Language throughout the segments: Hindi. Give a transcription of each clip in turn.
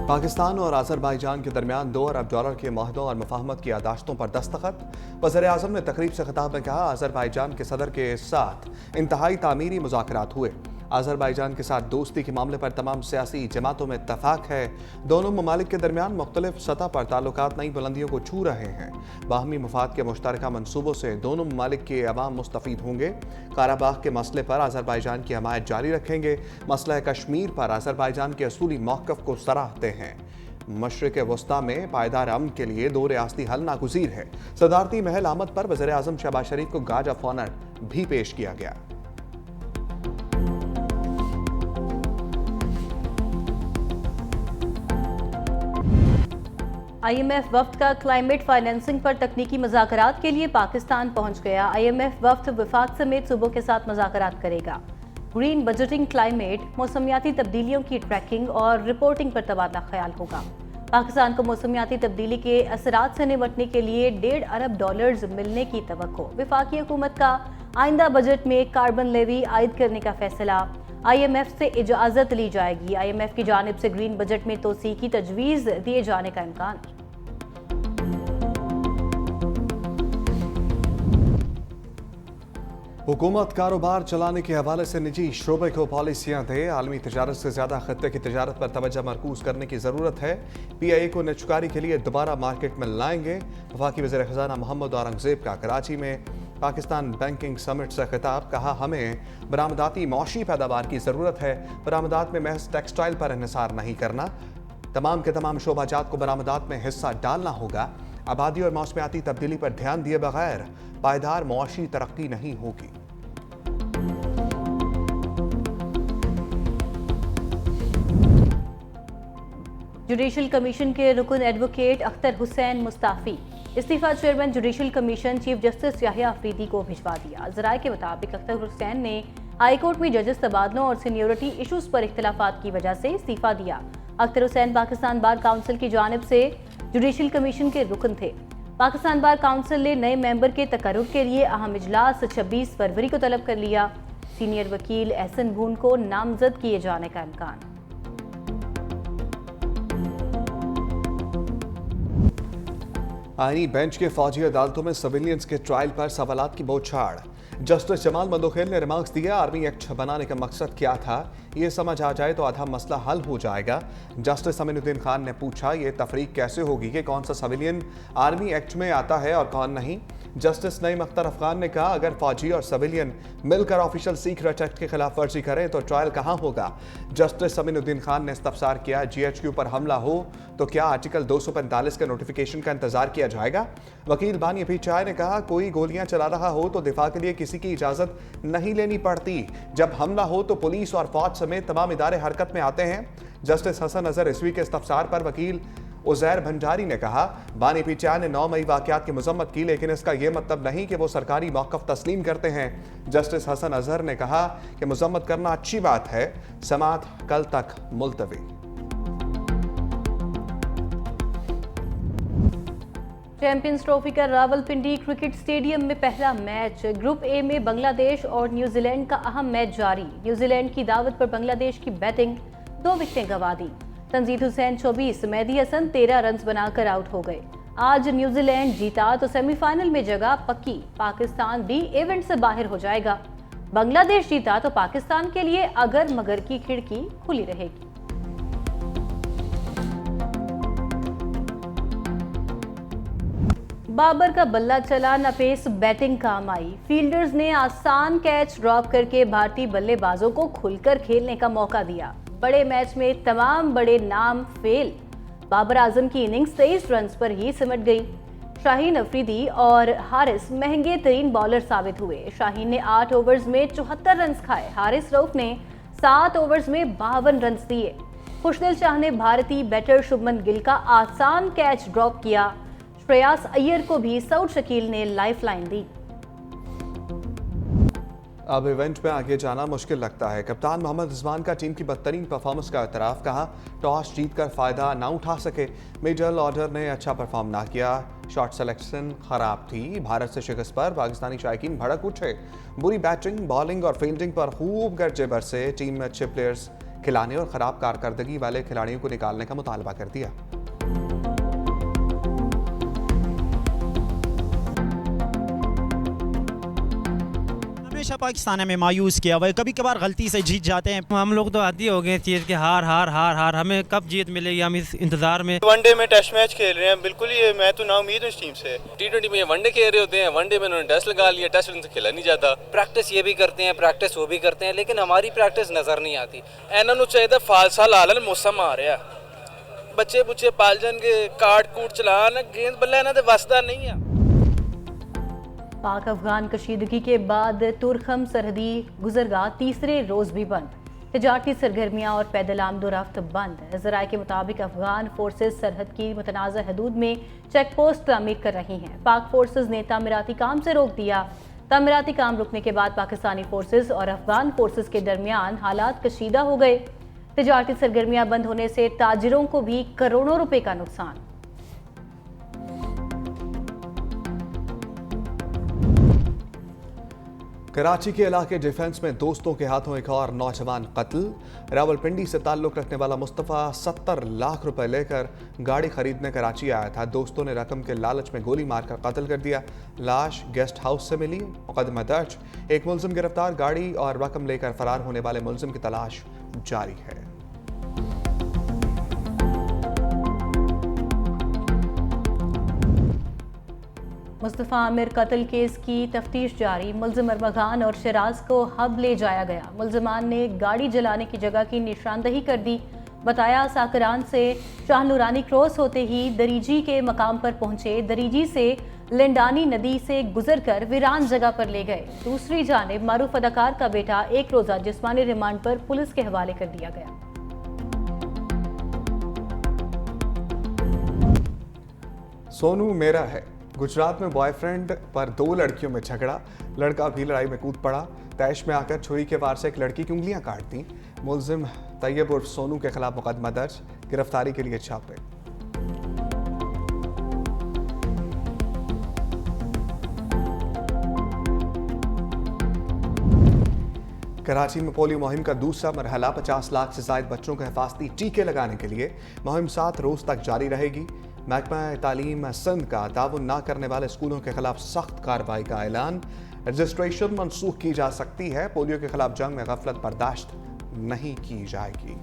पाकिस्तान और अजरबैजान के दरमियान $2 अरब के माहदों और मुफाहमत की यादाश्तों पर दस्तखत। वज़ीर-ए-आज़म ने तकरीब से खिताब में कहा, अजरबैजान के सदर के साथ इंतहाई तामीरी मुज़ाकरात हुए। अजरबैजान के साथ दोस्ती के मामले पर तमाम सियासी जमातों में इत्तफाक है। दोनों ममालिक के दरमियान मुख्तलिफ सतह पर ताल्लुकात नई बुलंदियों को छू रहे हैं। बाहमी मुफाद के मुश्तरका मनसूबों से दोनों ममालिक के अवाम मुस्तफ़ीद होंगे। काराबाग के मसले पर अजरबैजान की हमायत जारी रखेंगे। मसला कश्मीर पर अजरबैजान के असूली मौक़िफ़ को सराहते हैं। मशरिक़ वस्ता में पायदार अमन के लिए 2 रियासती हल नागुज़ीर है। सदारती महल आमद पर वज़ीर-ए-आज़म शहबाज शरीफ को गाज ऑफ ऑनर भी पेश किया गया। IMF वफ्द का क्लाइमेट फाइनेंसिंग पर तकनीकी मुज़ाकरात के लिए पाकिस्तान पहुंच गया। IMF वफ्द वफाक समेत सूबों के साथ मुज़ाकरात करेगा। ग्रीन बजटिंग, क्लाइमेट, मौसमियाती तब्दीलियों की ट्रैकिंग और रिपोर्टिंग पर तबादला ख्याल होगा। पाकिस्तान को मौसमियाती तब्दीली के असरात से निपटने के लिए $1.5 अरब मिलने की तवक्को। वफाकी हुकूमत का आइंदा बजट में कार्बन लेवी आयद करने का फैसला। IMF से इजाज़त ली जाएगी। IMF की जानिब से ग्रीन बजट में तोसी की तजवीज़ दिए जाने का इम्कान। हुकूमत कारोबार चलाने के हवाले से निजी शोबे को पॉलिसियाँ दे। आलमी तजारत से ज़्यादा खत्ते की तजारत पर तवज्जो मरकूज़ करने की ज़रूरत है। PIA को निचकारी के लिए दोबारा मार्केट में लाएंगे। वफाकी वज़ीर ख़ज़ाना मोहम्मद औरंगज़ेब का कराची में पाकिस्तान बैंकिंग समिट से खिताब। कहा, हमें बरामदाती मौशी पैदावार की ज़रूरत है। बरामदात में महज टेक्सटाइल पर इन्हिसार नहीं करना, तमाम के तमाम शोबाजात को बरामदात में हिस्सा डालना होगा। आबादी और मौसमियाती तब्दीली पर ध्यान दिए बगैर पायदार मौशी तरक्की नहीं होगी। जुडिशल कमीशन के रुकन एडवोकेट अख्तर हुसैन मुस्ताफ़ी। इस्तीफा chairman judicial commission chief justice Yahya Afridi को भिजवा दिया। ज़राए के मुताबिक अख्तर हुसैन ने हाई कोर्ट में जजेस तबादलों और सीनियोरिटी इशूज़ पर इख्तिलाफात की वजह से इस्तीफा दिया। अख्तर हुसैन पाकिस्तान बार काउंसिल की जानिब से जुडिशल कमीशन के रुकन थे। पाकिस्तान बार काउंसिल ने नए मेंबर के तकर्रुर के लिए अहम इजलास 26 फरवरी को तलब कर लिया। सीनियर वकील एहसन भून को नामजद किए जाने का इम्कान। आईनी बेंच के फौजी अदालतों में सिविलियंस के ट्रायल पर सवालात की बौछार। जस्टिस जमाल मंदोखेल ने रिमार्क्स दिया, आर्मी एक्ट बनाने का मकसद क्या था, ये समझ आ जाए तो आधा मसला हल हो जाएगा। जस्टिस अमीनुद्दीन खान ने पूछा, ये तफरीक कैसे होगी कि कौन सा सिविलियन आर्मी एक्ट में आता है और कौन नहीं। जस्टिस नईम अख्तर अफगान ने कहा, अगर फौजी और सिविलियन मिलकर ऑफिशियल सीक्रेट एक्ट की खिलाफ वर्जी करें तो ट्रायल कहाँ होगा। जस्टिस अमीनुद्दीन खान ने इस्तफसार किया, GHQ पर हमला हो तो क्या आर्टिकल 245 के नोटिफिकेशन का इंतजार किया जाएगा। वकील बानी PTI ने कहा, कोई गोलियां चला रहा हो तो दिफा के लिए किसी की इजाजत नहीं लेनी पड़ती। जब हमला हो तो पुलिस और फौज समेत तमाम इदारे हरकत में आते हैं। जस्टिस हसन अजहर रिजवी के इस्तफसार पर वकील उजैर भंडारी ने कहा, बानी PTI ने 9 मई वाकयात की मजम्मत की, लेकिन इसका यह मतलब नहीं कि वो सरकारी मौक़िफ़ तस्लीम करते हैं। जस्टिस हसन अजहर ने कहा कि मजम्मत करना अच्छी बात है, समात कल तक मुलतवी। चैंपियंस ट्रॉफी का रावलपिंडी क्रिकेट स्टेडियम में पहला मैच। ग्रुप ए में बांग्लादेश और न्यूजीलैंड का अहम मैच जारी। न्यूजीलैंड की दावत पर बांग्लादेश की बैटिंग, 2 विकेटें गंवा दी। तंजीद हुसैन 24, मेहदी हसन 13 रन बनाकर आउट हो गए। आज न्यूजीलैंड जीता तो सेमीफाइनल में जगह पक्की। पाकिस्तान भी इवेंट से बाहर हो जाएगा। बांग्लादेश जीता तो पाकिस्तान के लिए अगर मगर की खिड़की खुली रहेगी। बाबर का बल्ला चला, नफेस बैटिंग काम आई। फील्डर्स ने आसान कैच ड्रॉप करके भारतीय बल्लेबाजों को खुलकर खेलने का मौका दिया। बड़े मैच में तमाम बड़े नाम फेल। बाबर आजम की इनिंग्स 23 रन पर ही सिमट गई। शाहीन अफरीदी और हारिस महंगे तरीन बॉलर साबित हुए। शाहीन ने 8 ओवर्स में 74 रन खाए। हारिस रऊफ ने 7 ओवर्स में 52 रन दिए। खुशदिल शाह ने भारतीय बैटर शुभमन गिल का आसान कैच ड्रॉप किया। प्रयास अय्यर को भी सऊद शकील ने लाइफलाइन दी। अब इवेंट में आगे जाना मुश्किल लगता है। कप्तान मोहम्मद रिजवान का टीम की बदतरीन परफॉर्मेंस का एतराफ़। कहा, टॉस जीतकर फ़ायदा ना उठा सके। मिडल ऑर्डर ने अच्छा परफॉर्म ना किया। शॉट सिलेक्शन ख़राब थी। भारत से शिकस्त पर पाकिस्तानी शायकीन भड़क उठे। बुरी बैटिंग, बॉलिंग और फील्डिंग पर खूब गर्जे बरसे। टीम में अच्छे प्लेयर्स खिलाने और खराब कारकर्दगी वाले खिलाड़ियों को निकालने का मुतालबा कर दिया। हमेशा पाकिस्तान में मायूस किया हुआ है, कभी कभार गलती से जीत जाते हैं। हम लोग तो आदी हो गए इस चीज़ के, हार हार हार हार, हमें कब जीत मिलेगी, हम इस इंतजार में। वनडे में टेस्ट मैच खेल रहे हैं, बिल्कुल ये मैं तो ना उम्मीद हूँ इस टीम से। T20 में वनडे खेल रहे होते हैं, वनडे में उन्होंने टेस्ट लगा लिया, टेस्ट उनसे खेला नहीं जाता। प्रैक्टिस ये भी करते हैं, प्रैक्टिस वो भी करते हैं, लेकिन हमारी प्रैक्टिस नज़र नहीं आती। ਇਹਨਾਂ ਨੂੰ ਚਾਹੀਦਾ ਫਾਲਸਾ ਲਾ ਲੈਣ, ਮੌਸਮ ਆ ਰਿਹਾ, ਬੱਚੇ ਬੁੱਚੇ ਪਾਲ ਜਾਣਗੇ, ਕਾਰਡ ਕੂਟ ਚਲਾਣ, ਗੇਂਦ ਬੱਲਾ ਇਹਨਾਂ ਦੇ ਵਸਦਾ नहीं ਆ। पाक अफगान कशीदगी के बाद तुरखम सरहदी गुजरगाह तीसरे रोज भी बंद। तिजारती सरगर्मियां और पैदल आमदोरफ्त बंद। ज़राए के मुताबिक अफगान फोर्सेज सरहद की मुतनाज़ हदूद में चेक पोस्ट तामीर कर रही हैं। पाक फोर्सेज ने तामीराती काम से रोक दिया। तामीराती काम रुकने के बाद पाकिस्तानी फोर्सेज और अफगान फोर्सेज के दरमियान हालात कशीदा हो गए। तिजारती सरगर्मियां बंद होने से ताजिरों को भी करोड़ों रुपए का नुकसान। कराची के इलाके डिफेंस में दोस्तों के हाथों एक और नौजवान कत्ल। रावलपिंडी से ताल्लुक रखने वाला मुस्तफ़ा 70 लाख रुपए लेकर गाड़ी खरीदने कराची आया था। दोस्तों ने रकम के लालच में गोली मारकर कत्ल कर दिया। लाश गेस्ट हाउस से मिली। मुकदमा दर्ज। एक मुलजिम गिरफ्तार। गाड़ी और रकम लेकर फरार होने वाले मुलजिम की तलाश जारी है। मुस्तफ़ा आमिर कत्ल केस की तफ्तीश जारी। मुलजिम अरमगान और शराज को हब ले जाया गया। मुलजमान ने गाड़ी जलाने की जगह की निशानदही कर दी। बताया साकरान से शाहनूरानी क्रॉस होते ही दरीजी के मकाम पर पहुंचे। दरीजी से लिंडानी नदी से गुजरकर वीरान जगह पर ले गए। दूसरी जानिब मारूफ अदाकार का बेटा एक रोज़ा जिस्मानी रिमांड पर पुलिस के हवाले कर दिया गया। सोनू मेरा है। गुजरात में बॉयफ्रेंड पर 2 लड़कियों में झगड़ा। लड़का भी लड़ाई में कूद पड़ा। तैश में आकर छुरी के वार से एक लड़की की उंगलियां काट दी। मुलजिम तैयब उर्फ सोनू के खिलाफ मुकदमा दर्ज। गिरफ्तारी के लिए छापे। कराची में पोलियो मुहिम का दूसरा मरहला 50 लाख से ज्यादा बच्चों को हिफाजती टीके लगाने के लिए मुहिम 7 रोज तक जारी रहेगी। महकमा तालीम सिंध का ताउन न करने वाले स्कूलों के खिलाफ सख्त कार्रवाई का ऐलान। रजिस्ट्रेशन मनसूख की जा सकती है। पोलियो के खिलाफ जंग में गफलत बर्दाश्त नहीं की जाएगी।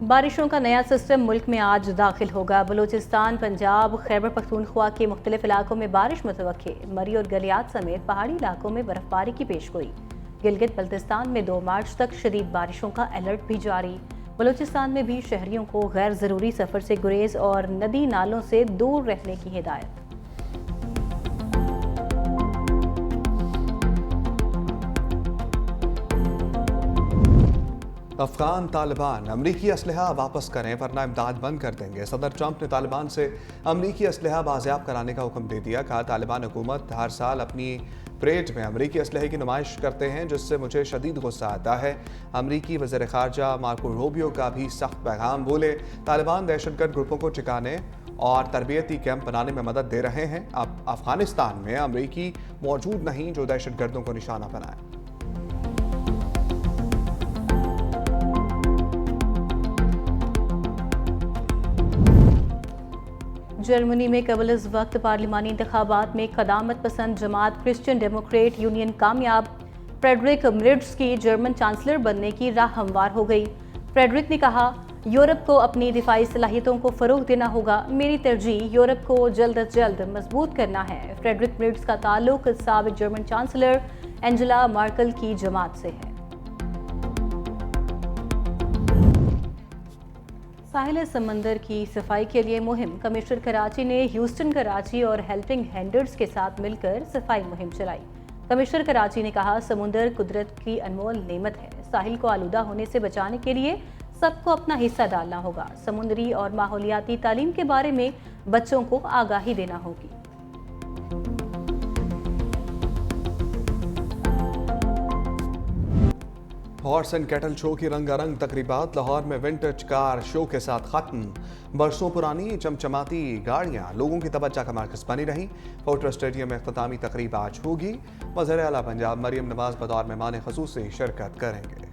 बारिशों का नया सिस्टम मुल्क में आज दाखिल होगा। बलूचिस्तान, पंजाब, खैबर पख्तूनख्वा के मुख्तलिफ इलाकों में बारिश मुतवक्के। मरी और गलियात समेत पहाड़ी इलाकों में बर्फबारी की पेशगोई। गिलगित बल्तिस्तान में 2 मार्च तक शदीद बारिशों का अलर्ट भी जारी। बलूचिस्तान में भी शहरियों को गैर ज़रूरी सफ़र से गुरेज और नदी नालों से दूर रहने की हिदायत। अफगान तालिबान अमरीकी असलहा वापस करें वरना इमदाद बंद कर देंगे। सदर ट्रंप ने तालिबान से अमरीकी असलहा बाजियाब कराने का हुक्म दे दिया। कहा तालिबान हुकूमत हर साल अपनी परेड में अमरीकी असलहे की नुमाइश करते हैं जिससे मुझे शदीद गुस्सा आता है। अमरीकी वज़ीर ख़ारजा मार्को रूबियो का भी सख्त पैगाम। बोले तालिबान दहशतगर्द ग्रुपों को ठिकाने और तरबियती कैंप बनाने में मदद दे रहे हैं। अब अफगानिस्तान में अमरीकी मौजूद नहीं जो दहशतगर्दों को निशाना बनाए। जर्मनी में कबल इस वक्त पार्लिमानी इंतखाबात में क़दामत पसंद जमात क्रिश्चियन डेमोक्रेट यूनियन कामयाब। फ्रेडरिक मेर्ट्स की जर्मन चांसलर बनने की राह हमवार हो गई। फ्रेडरिक ने कहा, यूरोप को अपनी दिफाई सलाहियतों को फ़रोग देना होगा। मेरी तरजीह यूरोप को जल्द अज जल्द मजबूत करना है। फ्रेडरिक मेर्ट्स का ताल्लुक साबिक जर्मन चांसलर एंजेला मार्कल की जमात से है। साहिल समंदर की सफाई के लिए मुहिम। कमिश्नर कराची ने ह्यूस्टन कराची और हेल्पिंग हैंडर्स के साथ मिलकर सफाई मुहिम चलाई। कमिश्नर कराची ने कहा, समुंदर कुदरत की अनमोल नेमत है। साहिल को आलूदा होने से बचाने के लिए सबको अपना हिस्सा डालना होगा। समुद्री और माहौलियाती तालीम के बारे में बच्चों को आगाही देना होगी। हॉर्स एंड कैटल शो की रंगारंग तकरीबात लाहौर में विंटेज कार शो के साथ खत्म। बरसों पुरानी चमचमाती गाड़ियां लोगों की तवज्जो का मरकज बनी रही। पोर्टर स्टेडियम में इख्तितामी तकरीब आज होगी। वज़ीर आला पंजाब मरियम नवाज बतौर मेहमान ख़ुसूसी शिरकत करेंगे।